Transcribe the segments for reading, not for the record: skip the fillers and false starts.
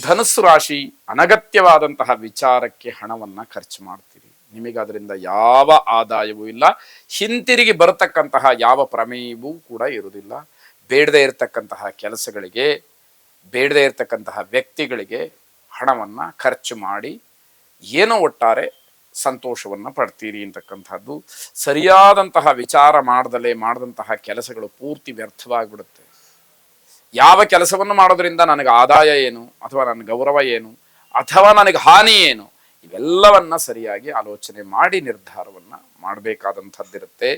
ಧನುಸ್ಸು ರಾಶಿ, ಅನಗತ್ಯವಾದಂತಹ ವಿಚಾರಕ್ಕೆ ಹಣವನ್ನ ಖರ್ಚು ಮಾಡ್ತೀರಿ. ನಿಮಗೆ ಅದರಿಂದ ಯಾವ ಆದಾಯವೂ ಇಲ್ಲ, ಹಿಂತಿರುಗಿ ಬರತಕ್ಕಂತಹ ಯಾವ ಪ್ರಮೇಯವೂ ಕೂಡ ಇರುವುದಿಲ್ಲ. ಬೇಡದೇ ಇರತಕ್ಕಂತಹ ಕೆಲಸಗಳಿಗೆ, ಬೇಡದೇ ಇರತಕ್ಕಂತಹ ವ್ಯಕ್ತಿಗಳಿಗೆ ಹಣವನ್ನ ಖರ್ಚು ಮಾಡಿ ಏನೋ ಒಟ್ಟಾರೆ ಸಂತೋಷವನ್ನ ಪಡ್ತೀರಿ ಅಂತಕ್ಕಂಥದ್ದು. ಸರಿಯಾದಂತಹ ವಿಚಾರ ಮಾಡದಂತಹ ಕೆಲಸಗಳು ಪೂರ್ತಿ ವ್ಯರ್ಥವಾಗಿಬಿಡುತ್ತೆ. ಯಾವ ಕೆಲಸವನ್ನು ಮಾಡೋದ್ರಿಂದ ನನಗೆ ಆದಾಯ ಏನು, ಅಥವಾ ನನ್ನ ಗೌರವ ಏನು, ಅಥವಾ ನನಗೆ ಹಾನಿ ಏನು, ಇವೆಲ್ಲವನ್ನ ಸರಿಯಾಗಿ ಆಲೋಚನೆ ಮಾಡಿ ನಿರ್ಧಾರವನ್ನ ಮಾಡಬೇಕಾದಂಥದ್ದಿರುತ್ತೆ.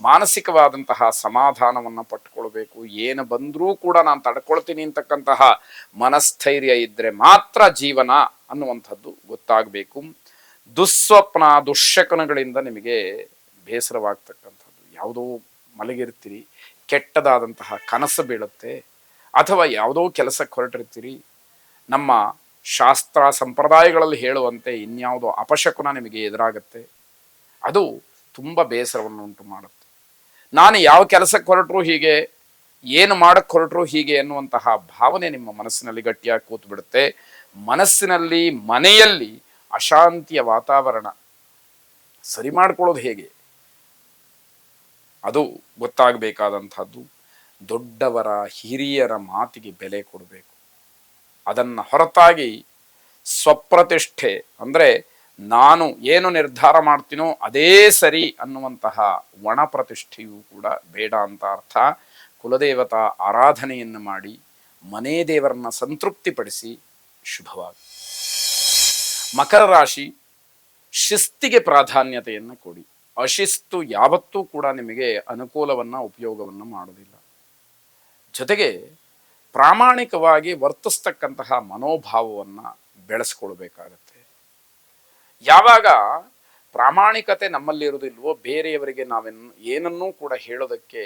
ಮಾನಸಿಕವಾದಂತಹ ಸಮಾಧಾನವನ್ನ ಪಟ್ಕೊಳ್ಬೇಕು. ಏನು ಬಂದರೂ ಕೂಡ ನಾನು ತಡ್ಕೊಳ್ತೀನಿ ಅಂತಕ್ಕಂತಹ ಮನಸ್ಥೈರ್ಯ ಇದ್ರೆ ಮಾತ್ರ ಜೀವನ ಅನ್ನುವಂಥದ್ದು ಗೊತ್ತಾಗಬೇಕು. ದುಸ್ವಪ್ನ, ದುಶ್ಶಕನಗಳಿಂದ ನಿಮಗೆ ಬೇಸರವಾಗ್ತಕ್ಕಂಥದ್ದು. ಯಾವುದೋ ಮಲಗಿರ್ತೀರಿ, ಕೆಟ್ಟದಾದಂತಹ ಕನಸು ಬೀಳುತ್ತೆ, ಅಥವಾ ಯಾವುದೋ ಕೆಲಸಕ್ಕೆ ಹೊರಟಿರ್ತೀರಿ, ನಮ್ಮ ಶಾಸ್ತ್ರ ಸಂಪ್ರದಾಯಗಳಲ್ಲಿ ಹೇಳುವಂತೆ ಇನ್ಯಾವುದೋ ಅಪಶಕುನ ನಿಮಗೆ ಎದುರಾಗುತ್ತೆ. ಅದು ತುಂಬ ಬೇಸರವನ್ನು ಉಂಟು ಮಾಡುತ್ತೆ. ನಾನು ಯಾವ ಕೆಲಸಕ್ಕೆ ಹೊರಟರು ಹೀಗೆ, ಏನು ಮಾಡಕ್ಕೆ ಹೊರಟರು ಹೀಗೆ ಎನ್ನುವಂತಹ ಭಾವನೆ ನಿಮ್ಮ ಮನಸ್ಸಿನಲ್ಲಿ ಗಟ್ಟಿಯಾಗಿ ಕೂತು ಬಿಡುತ್ತೆ. ಮನಸ್ಸಿನಲ್ಲಿ, ಮನೆಯಲ್ಲಿ ಅಶಾಂತಿಯ ವಾತಾವರಣ. ಸರಿ ಮಾಡ್ಕೊಳ್ಳೋದು ಹೇಗೆ, ಅದು ಗೊತ್ತಾಗಬೇಕಾದಂಥದ್ದು. ದೊಡ್ಡವರ, ಹಿರಿಯರ ಮಾತಿಗೆ ಬೆಲೆ ಕೊಡಬೇಕು. ಅದನ್ನು ಹೊರತಾಗಿ ಸ್ವಪ್ರತಿಷ್ಠೆ ಅಂದರೆ ನಾನು ಏನು ನಿರ್ಧಾರ ಮಾಡ್ತೀನೋ ಅದೇ ಸರಿ ಅನ್ನುವಂತಹ ಒಣ ಪ್ರತಿಷ್ಠೆಯೂ ಕೂಡ ಬೇಡ ಅಂತ ಅರ್ಥ. ಕುಲದೇವತಾ ಆರಾಧನೆಯನ್ನು ಮಾಡಿ ಮನೆ ದೇವರನ್ನ ಸಂತೃಪ್ತಿಪಡಿಸಿ ಶುಭವಾಗಿ. ಮಕರ ರಾಶಿ, ಶಿಸ್ತಿಗೆ ಪ್ರಾಧಾನ್ಯತೆಯನ್ನು ಕೊಡಿ. ಅಶಿಸ್ತು ಯಾವತ್ತೂ ಕೂಡ ನಿಮಗೆ ಅನುಕೂಲವನ್ನ, ಉಪಯೋಗವನ್ನು ಮಾಡೋದಿಲ್ಲ. ಜೊತೆಗೆ ಪ್ರಾಮಾಣಿಕವಾಗಿ ವರ್ತಿಸ್ತಕ್ಕಂತಹ ಮನೋಭಾವವನ್ನು ಬೆಳೆಸ್ಕೊಳ್ಬೇಕಾಗತ್ತೆ. ಯಾವಾಗ ಪ್ರಾಮಾಣಿಕತೆ ನಮ್ಮಲ್ಲಿರುವುದಿಲ್ವೋ, ಬೇರೆಯವರಿಗೆ ಏನನ್ನೂ ಕೂಡ ಹೇಳೋದಕ್ಕೆ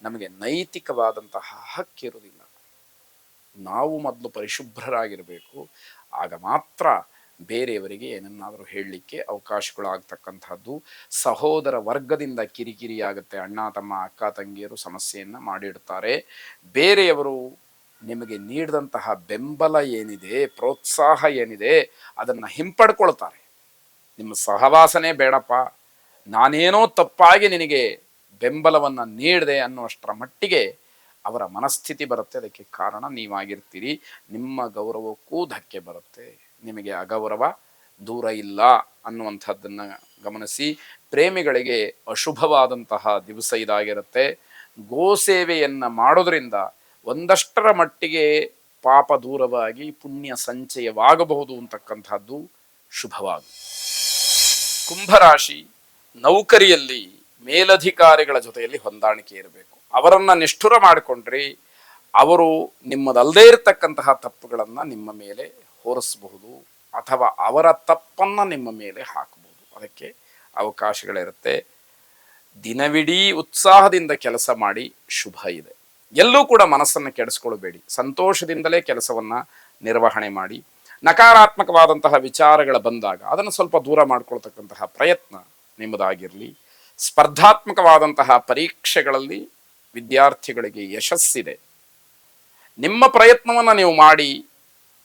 ನಮಗೆ ನೈತಿಕವಾದಂತಹ ಹಕ್ಕಿರುವುದಿಲ್ಲ. ನಾವು ಮೊದಲು ಪರಿಶುಭ್ರರಾಗಿರಬೇಕು. ಆಗ ಮಾತ್ರ ಬೇರೆಯವರಿಗೆ ಏನನ್ನಾದರೂ ಹೇಳಲಿಕ್ಕೆ ಅವಕಾಶಗಳಾಗ್ತಕ್ಕಂಥದ್ದು. ಸಹೋದರ ವರ್ಗದಿಂದ ಕಿರಿಕಿರಿ ಆಗುತ್ತೆ. ಅಣ್ಣ ತಮ್ಮ, ಅಕ್ಕ ತಂಗಿಯರು ಸಮಸ್ಯೆಯನ್ನು ಮಾಡಿಡ್ತಾರೆ. ಬೇರೆಯವರು ನಿಮಗೆ ನೀಡಿದಂತಹ ಬೆಂಬಲ ಏನಿದೆ, ಪ್ರೋತ್ಸಾಹ ಏನಿದೆ, ಅದನ್ನು ಹಿಂಪಡ್ಕೊಳ್ತಾರೆ. ನಿಮ್ಮ ಸಹವಾಸನೆ ಬೇಡಪ್ಪ, ನಾನೇನೋ ತಪ್ಪಾಗಿ ನಿನಗೆ ಬೆಂಬಲವನ್ನು ನೀಡಿದೆ ಅನ್ನುವಷ್ಟರ ಮಟ್ಟಿಗೆ ಅವರ ಮನಸ್ಥಿತಿ ಬರುತ್ತೆ. ಅದಕ್ಕೆ ಕಾರಣ ನೀವಾಗಿರ್ತೀರಿ. ನಿಮ್ಮ ಗೌರವಕ್ಕೂ ಧಕ್ಕೆ ಬರುತ್ತೆ. ನಿಮಗೆ ಅಗೌರವ ದೂರ ಇಲ್ಲ ಅನ್ನುವಂಥದ್ದನ್ನು ಗಮನಿಸಿ. ಪ್ರೇಮಿಗಳಿಗೆ ಅಶುಭವಾದಂತಹ ದಿವಸ ಇದಾಗಿರುತ್ತೆ. ಗೋಸೇವೆಯನ್ನು ಮಾಡೋದ್ರಿಂದ ಒಂದಷ್ಟರ ಮಟ್ಟಿಗೆ ಪಾಪ ದೂರವಾಗಿ ಪುಣ್ಯ ಸಂಚಯವಾಗಬಹುದು ಅಂತಕ್ಕಂಥದ್ದು ಶುಭವಾದ. ಕುಂಭರಾಶಿ, ನೌಕರಿಯಲ್ಲಿ ಮೇಲಧಿಕಾರಿಗಳ ಜೊತೆಯಲ್ಲಿ ಹೊಂದಾಣಿಕೆ ಇರಬೇಕು. ಅವರನ್ನು ನಿಷ್ಠುರ ಮಾಡಿಕೊಂಡ್ರೆ ಅವರು ನಿಮ್ಮದಲ್ಲದೇ ಇರತಕ್ಕಂತಹ ತಪ್ಪುಗಳನ್ನು ನಿಮ್ಮ ಮೇಲೆ ಹೊರಿಸಬಹುದು, ಅಥವಾ ಅವರ ತಪ್ಪನ್ನು ನಿಮ್ಮ ಮೇಲೆ ಹಾಕಬಹುದು. ಅದಕ್ಕೆ ಅವಕಾಶಗಳಿರುತ್ತೆ. ದಿನವಿಡೀ ಉತ್ಸಾಹದಿಂದ ಕೆಲಸ ಮಾಡಿ, ಶುಭ ಇದೆ. ಎಲ್ಲೂ ಕೂಡ ಮನಸ್ಸನ್ನು ಕೆಡಿಸ್ಕೊಳ್ಬೇಡಿ. ಸಂತೋಷದಿಂದಲೇ ಕೆಲಸವನ್ನು ನಿರ್ವಹಣೆ ಮಾಡಿ. ನಕಾರಾತ್ಮಕವಾದಂತಹ ವಿಚಾರಗಳು ಬಂದಾಗ ಅದನ್ನು ಸ್ವಲ್ಪ ದೂರ ಮಾಡ್ಕೊಳ್ತಕ್ಕಂತಹ ಪ್ರಯತ್ನ ನಿಮ್ಮದಾಗಿರಲಿ. ಸ್ಪರ್ಧಾತ್ಮಕವಾದಂತಹ ಪರೀಕ್ಷೆಗಳಲ್ಲಿ ವಿದ್ಯಾರ್ಥಿಗಳಿಗೆ ಯಶಸ್ಸಿದೆ. ನಿಮ್ಮ ಪ್ರಯತ್ನವನ್ನು ನೀವು ಮಾಡಿ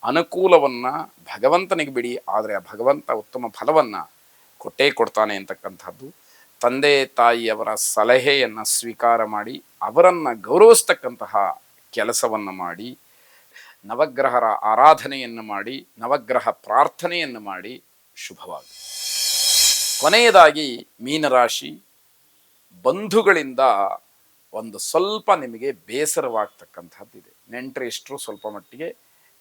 ಅನುಕೂಲವನ್ನು ಭಗವಂತನಿಗೆ ಬಿಡಿ. ಆದರೆ ಆ ಭಗವಂತ ಉತ್ತಮ ಫಲವನ್ನು ಕೊಟ್ಟೇ ಕೊಡ್ತಾನೆ ಅಂತಕ್ಕಂಥದ್ದು. ತಂದೆ ತಾಯಿಯವರ ಸಲಹೆಯನ್ನು ಸ್ವೀಕಾರ ಮಾಡಿ ಅವರನ್ನು ಗೌರವಿಸ್ತಕ್ಕಂತಹ ಕೆಲಸವನ್ನು ಮಾಡಿ, ನವಗ್ರಹರ ಆರಾಧನೆಯನ್ನು ಮಾಡಿ, ನವಗ್ರಹ ಪ್ರಾರ್ಥನೆಯನ್ನು ಮಾಡಿ ಶುಭವಾಗಿ. ಕೊನೆಯದಾಗಿ ಮೀನರಾಶಿ, ಬಂಧುಗಳಿಂದ ಒಂದು ಸ್ವಲ್ಪ ನಿಮಗೆ ಬೇಸರವಾಗ್ತಕ್ಕಂಥದ್ದಿದೆ. ನೆಂಟರಿಷ್ಟರು ಸ್ವಲ್ಪ ಮಟ್ಟಿಗೆ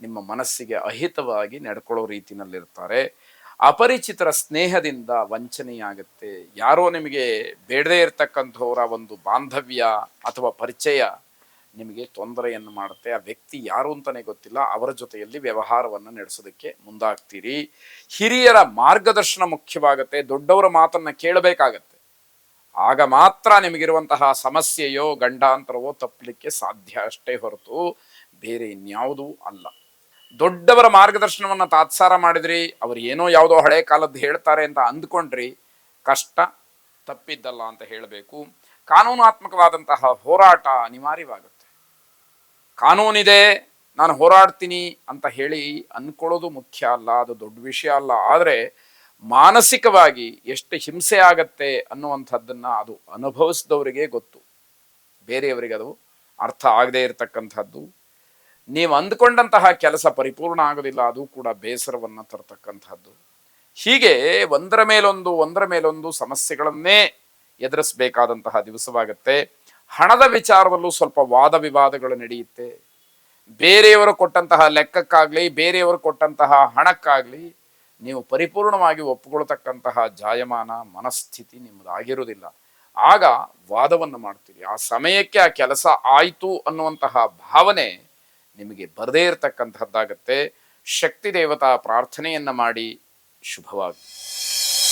ನಿಮ್ಮ ಮನಸ್ಸಿಗೆ ಅಹಿತವಾಗಿ ನಡ್ಕೊಳ್ಳೋ ರೀತಿಯಲ್ಲಿರ್ತಾರೆ. ಅಪರಿಚಿತರ ಸ್ನೇಹದಿಂದ ವಂಚನೆಯಾಗುತ್ತೆ. ಯಾರೋ ನಿಮಗೆ ಬೇಡದೇ ಇರತಕ್ಕಂಥವರ ಒಂದು ಬಾಂಧವ್ಯ ಅಥವಾ ಪರಿಚಯ ನಿಮಗೆ ತೊಂದರೆಯನ್ನು ಮಾಡುತ್ತೆ. ಆ ವ್ಯಕ್ತಿ ಯಾರು ಅಂತಲೇ ಗೊತ್ತಿಲ್ಲ, ಅವರ ಜೊತೆಯಲ್ಲಿ ವ್ಯವಹಾರವನ್ನು ನಡೆಸೋದಕ್ಕೆ ಮುಂದಾಗ್ತೀರಿ. ಹಿರಿಯರ ಮಾರ್ಗದರ್ಶನ ಮುಖ್ಯವಾಗುತ್ತೆ. ದೊಡ್ಡವರ ಮಾತನ್ನು ಕೇಳಬೇಕಾಗತ್ತೆ. ಆಗ ಮಾತ್ರ ನಿಮಗಿರುವಂತಹ ಸಮಸ್ಯೆಯೋ ಗಂಡಾಂತರವೋ ತಪ್ಪಲಿಕ್ಕೆ ಸಾಧ್ಯ, ಅಷ್ಟೇ ಹೊರತು ಬೇರೆ ಇನ್ಯಾವುದೂ ಅಲ್ಲ. ದೊಡ್ಡವರ ಮಾರ್ಗದರ್ಶನವನ್ನು ತಾತ್ಸಾರ ಮಾಡಿದ್ರಿ, ಅವರು ಏನೋ ಯಾವುದೋ ಹಳೆ ಕಾಲದ್ದು ಹೇಳ್ತಾರೆ ಅಂತ ಅಂದ್ಕೊಂಡ್ರಿ, ಕಷ್ಟ ತಪ್ಪಿದ್ದಲ್ಲ ಅಂತ ಹೇಳಬೇಕು. ಕಾನೂನಾತ್ಮಕವಾದಂತಹ ಹೋರಾಟ ಅನಿವಾರ್ಯವಾಗುತ್ತೆ. ಕಾನೂನಿದೆ, ನಾನು ಹೋರಾಡ್ತೀನಿ ಅಂತ ಹೇಳಿ ಅನ್ಕೊಳ್ಳೋದು ಮುಖ್ಯ ಅಲ್ಲ, ಅದು ದೊಡ್ಡ ವಿಷಯ ಅಲ್ಲ. ಆದರೆ ಮಾನಸಿಕವಾಗಿ ಎಷ್ಟು ಹಿಂಸೆ ಆಗತ್ತೆ ಅನ್ನುವಂಥದ್ದನ್ನ ಅದು ಅನುಭವಿಸಿದವರಿಗೆ ಗೊತ್ತು. ಬೇರೆಯವರಿಗೆ ಅದು ಅರ್ಥ ಆಗದೇ ಇರತಕ್ಕಂಥದ್ದು. ನೀವು ಅಂದ್ಕೊಂಡಂತಹ ಕೆಲಸ ಪರಿಪೂರ್ಣ ಆಗೋದಿಲ್ಲ, ಅದು ಕೂಡ ಬೇಸರವನ್ನು ತರತಕ್ಕಂಥದ್ದು. ಹೀಗೆ ಒಂದರ ಮೇಲೊಂದು ಸಮಸ್ಯೆಗಳನ್ನೇ ಎದುರಿಸಬೇಕಾದಂತಹ ದಿವಸವಾಗತ್ತೆ. ಹಣದ ವಿಚಾರದಲ್ಲೂ ಸ್ವಲ್ಪ ವಾದ ವಿವಾದಗಳು ನಡೆಯುತ್ತೆ. ಬೇರೆಯವರು ಕೊಟ್ಟಂತಹ ಲೆಕ್ಕಕ್ಕಾಗ್ಲಿ, ಬೇರೆಯವರು ಕೊಟ್ಟಂತಹ ಹಣಕ್ಕಾಗ್ಲಿ ನೀವು ಪರಿಪೂರ್ಣವಾಗಿ ಒಪ್ಪಿಕೊಳ್ತಕ್ಕಂತಹ ಜಾಯಮಾನ ಮನಸ್ಥಿತಿ ನಿಮ್ಮದಾಗಿರುವುದಿಲ್ಲ. ಆಗ ವಾದವನ್ನು ಮಾಡ್ತೀರಿ. ಆ ಸಮಯಕ್ಕೆ ಆ ಕೆಲಸ ಆಯಿತು ಅನ್ನುವಂತಹ ಭಾವನೆ ನಿಮಗೆ ಬರದೇ ಇರತಕ್ಕಂಥದ್ದಾಗತ್ತೆ. ಶಕ್ತಿ ದೇವತಾ ಪ್ರಾರ್ಥನೆಯನ್ನ ಮಾಡಿ. ಶುಭವಾಗಿ.